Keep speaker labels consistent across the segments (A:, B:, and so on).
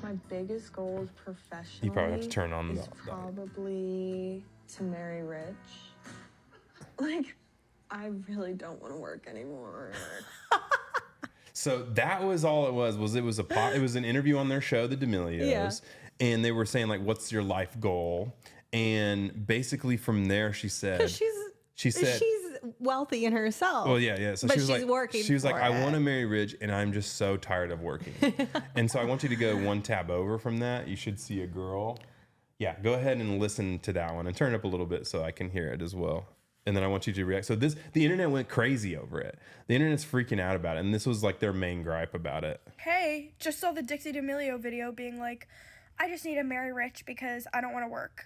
A: My biggest goals professionally
B: You probably have to turn on
A: is probably to marry rich. Like, I really don't want to work anymore.
B: So that was all it was it was an interview on their show, the D'Amelios, and they were saying like, what's your life goal? And basically from there she said she's
C: wealthy in herself.
B: Well, yeah. So
C: but
B: she was
C: she's
B: like,
C: working.
B: She was like, I want to
C: it.
B: marry rich, and I'm just so tired of working. And so I want you to go one tab over from that. You should see a girl. Yeah, go ahead and listen to that one and turn it up a little bit so I can hear it as well. And then I want you to react. So the internet went crazy over it. The internet's freaking out about it, and this was like their main gripe about it.
D: Hey, just saw the Dixie D'Amelio video being like, I just need to marry rich because I don't want to work.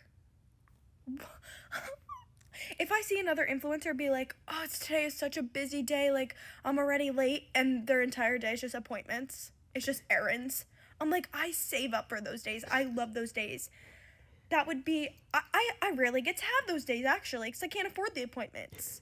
D: If I see another influencer be like, oh, today is such a busy day, like, I'm already late, and their entire day is just appointments. It's just errands. I'm like, I save up for those days. I love those days. That would be, I rarely get to have those days, actually, because I can't afford the appointments.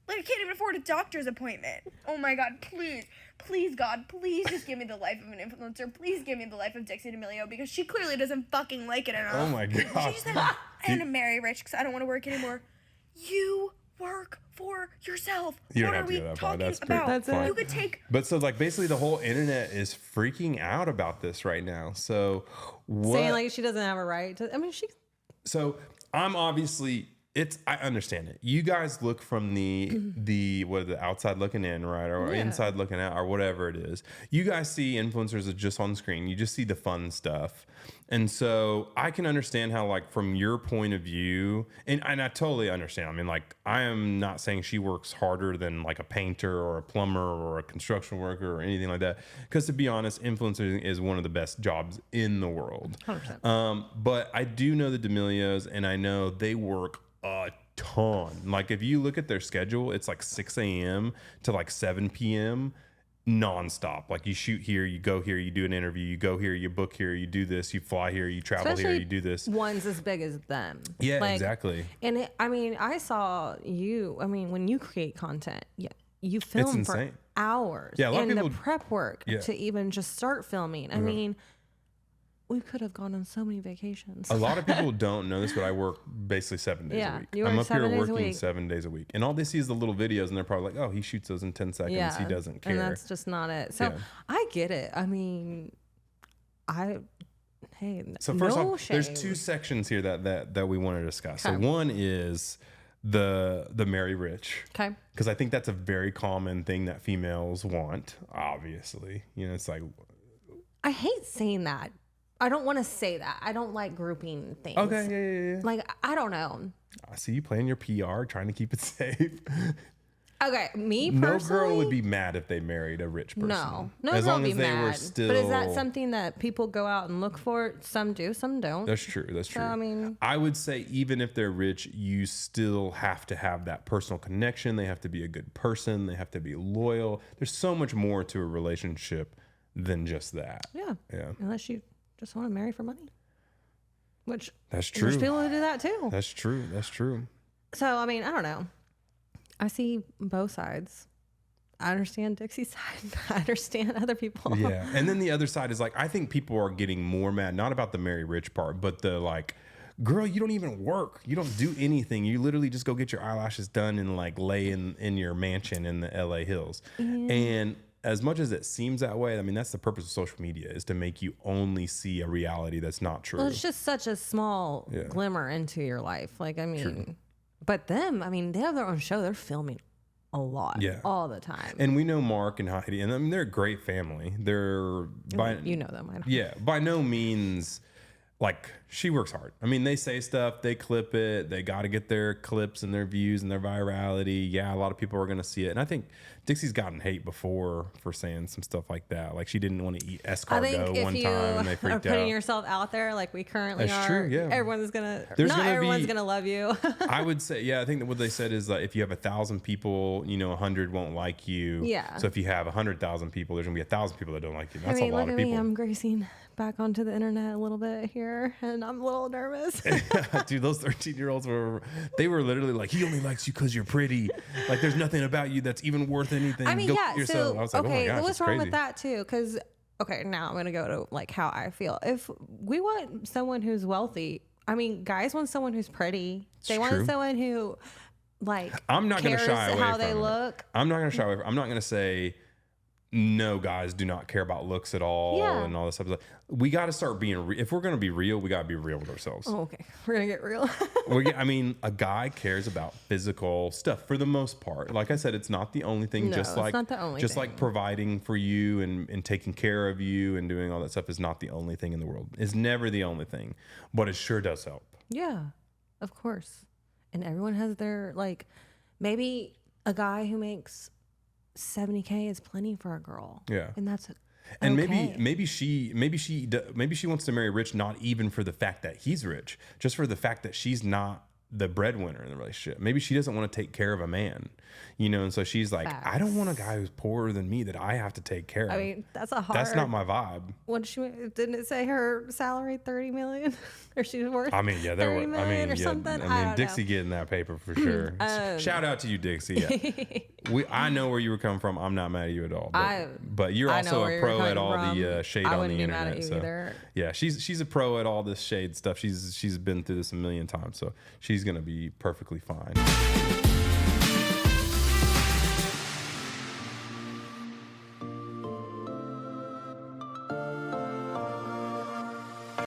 D: Like, I can't even afford a doctor's appointment. Oh, my God, please, God, please just give me the life of an influencer. Please give me the life of Dixie D'Amelio, because she clearly doesn't fucking like it enough.
B: Oh, my God.
D: She said, I'm gonna marry rich because I don't want to work anymore. You work for yourself.
B: You don't
D: what
B: have
D: are
B: to
D: we
B: go that far.
D: talking
B: That's
D: about?
C: That's it.
D: You could take.
B: But so like basically the whole internet is freaking out about this right now. So what?
C: Saying like she doesn't have a right to. I mean, she.
B: So I'm obviously I understand it. You guys look from the outside looking in, right, or inside looking out, or whatever it is. You guys see influencers as just on screen. You just see the fun stuff, and so I can understand how, like, from your point of view, and I totally understand. I mean, like, I am not saying she works harder than like a painter or a plumber or a construction worker or anything like that. Because to be honest, influencing is one of the best jobs in the world.
C: 100%.
B: But I do know the D'Amelios, and I know they work a ton. Like, if you look at their schedule, it's like 6 a.m. to like 7 p.m. nonstop. Like, you shoot here, you go here, you do an interview, you go here, you book here, you do this, you fly here, you travel here, you do this.
C: One's as big as them.
B: Yeah,
C: like,
B: exactly.
C: And I mean, I saw you. I mean, when you create content, you film for hours.
B: Yeah, a lot of people,
C: the prep work to even just start filming. I mean, we could have gone on so many vacations.
B: A lot of people don't know this, but I work basically 7 days a week. I'm up here working 7 days a week. And all they see is the little videos, and they're probably like, oh, he shoots those in 10 seconds. Yeah, he doesn't care.
C: And that's just not it. So I get it. I mean,
B: so first
C: no
B: off,
C: shame.
B: there's two sections here that we want to discuss. Okay. So one is the marry rich.
C: Okay.
B: Because I think that's a very common thing that females want, obviously. You know, it's like,
C: I hate saying that. I don't want to say that. I don't like grouping things.
B: Okay, yeah.
C: Like, I don't know.
B: I see you playing your PR, trying to keep it safe.
C: Okay, me personally.
B: No girl would be mad if they married a rich person.
C: No
B: as
C: girl
B: long
C: would
B: as
C: be
B: they
C: mad.
B: were still.
C: But is that something that people go out and look for? Some do, some don't.
B: That's true. That's true.
C: I mean,
B: I would say even if they're rich, you still have to have that personal connection. They have to be a good person. They have to be loyal. There's so much more to a relationship than just that.
C: Yeah. Unless you just want to marry for money, which
B: that's true.
C: There's people who do that too.
B: That's true.
C: So I mean, I don't know. I see both sides. I understand Dixie's side. I understand other people.
B: Yeah, and then the other side is like, I think people are getting more mad, not about the marry rich part, but the like, girl, you don't even work. You don't do anything. You literally just go get your eyelashes done and like lay in your mansion in the LA hills. And as much as it seems that way, I mean, that's the purpose of social media, is to make you only see a reality that's not true.
C: Well, it's just such a small glimmer into your life. Like, I mean, but them, I mean, they have their own show. They're filming a lot, all the time.
B: And we know Mark and Heidi, and I mean, they're a great family. They're
C: you know them, I don't.
B: Yeah, by no means. Like, she works hard. I mean, they say stuff, they clip it, they got to get their clips and their views and their virality. Yeah, a lot of people are going to see it. And I think Dixie's gotten hate before for saying some stuff like that. Like, she didn't want to eat escargot one time and they freaked out.
C: Putting yourself out there like we currently are. True, yeah. Everyone's going to, not everyone's going to love you.
B: I would say, yeah, I think that what they said is that if you have 1,000 people, 100 won't like you.
C: Yeah.
B: So if you have 100,000 people, there's going to be 1,000 people that don't like you. That's
C: a lot
B: of people.
C: Look at me, I'm gracing back onto the internet a little bit here, and I'm a little nervous.
B: Dude, those 13-year-olds were literally like, he only likes you because you're pretty. Like, there's nothing about you that's even worth anything.
C: I mean,
B: Go
C: yeah.
B: yourself.
C: So,
B: I was like,
C: okay,
B: oh my gosh,
C: what's wrong
B: crazy.
C: with that too? Because okay, now I'm gonna go to like how I feel. If we want someone who's wealthy, I mean, guys want someone who's pretty. They want someone who like
B: I'm not going to shy away
C: how
B: from
C: they
B: it.
C: look.
B: I'm not going to shy away. I'm not going to say no, guys do not care about looks at all and all this stuff. We got to start being if we're going to be real, we got to be real with ourselves.
C: Oh, okay, we're gonna get real.
B: I mean, a guy cares about physical stuff for the most part. Like I said, it's not the only thing.
C: No,
B: just like
C: it's not the only
B: just
C: thing.
B: like providing for you and taking care of you and doing all that stuff is not the only thing in the world. It's never the only thing, but it sure does help.
C: Yeah, of course. And everyone has their like. Maybe a guy who makes $70K is plenty for a girl.
B: Yeah,
C: and that's.
B: And
C: okay.
B: maybe she wants to marry rich, not even for the fact that he's rich, just for the fact that she's not the breadwinner in the relationship. Maybe she doesn't want to take care of a man, and so she's like,
C: Facts.
B: I don't want a guy who's poorer than me that I have to take care of.
C: I mean, that's
B: not my vibe.
C: What didn't it say her salary $30 million, or she's worth?
B: I mean, yeah,
C: $30 million or something.
B: I mean, Dixie getting that paper for sure. Shout out to you, Dixie. Yeah. I know where you were coming from. I'm not mad at you at all. But you're also a pro at all the shade on the internet.
C: Mad at you either.
B: Yeah, she's a pro at all this shade stuff. She's been through this a million times, so she's gonna be perfectly fine.